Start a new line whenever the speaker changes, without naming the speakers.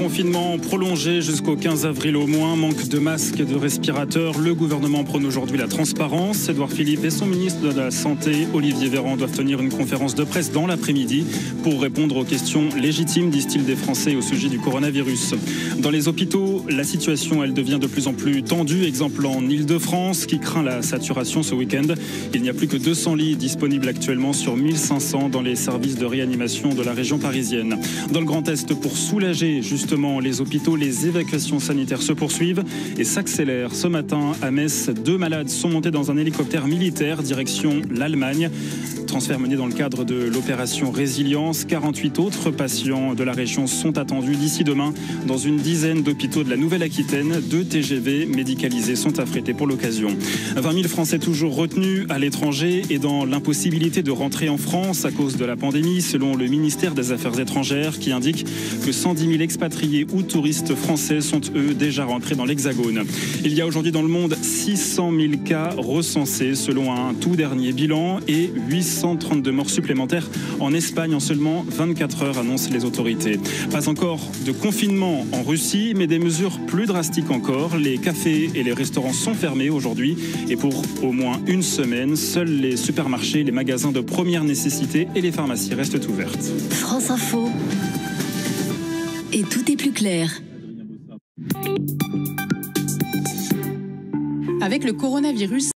Confinement prolongé jusqu'au 15 avril au moins. Manque de masques et de respirateurs. Le gouvernement prône aujourd'hui la transparence. Édouard Philippe et son ministre de la Santé, Olivier Véran, doivent tenir une conférence de presse dans l'après-midi pour répondre aux questions légitimes, disent-ils, des Français au sujet du coronavirus. Dans les hôpitaux, la situation, elle devient de plus en plus tendue. Exemple en Ile-de-France, qui craint la saturation ce week-end. Il n'y a plus que 200 lits disponibles actuellement sur 1500 dans les services de réanimation de la région parisienne. Dans le Grand Est, pour soulager justement les hôpitaux, les évacuations sanitaires se poursuivent et s'accélèrent. Ce matin, à Metz, 2 malades sont montés dans un hélicoptère militaire direction l'Allemagne. Transfert mené dans le cadre de l'opération Résilience. 48 autres patients de la région sont attendus d'ici demain dans une dizaine d'hôpitaux de la Nouvelle-Aquitaine. 2 TGV médicalisés sont affrétés pour l'occasion. 20 000 Français toujours retenus à l'étranger et dans l'impossibilité de rentrer en France à cause de la pandémie, selon le ministère des Affaires étrangères, qui indique que 110 000 expatriés ou touristes français sont, eux, déjà rentrés dans l'Hexagone. Il y a aujourd'hui dans le monde 600 000 cas recensés selon un tout dernier bilan et 832 morts supplémentaires en Espagne en seulement 24 heures, annoncent les autorités. Pas encore de confinement en Russie, mais des mesures plus drastiques encore. Les cafés et les restaurants sont fermés aujourd'hui et pour au moins une semaine. Seuls les supermarchés, les magasins de première nécessité et les pharmacies restent ouvertes.
France Info. Et tout est plus clair.
Avec le coronavirus,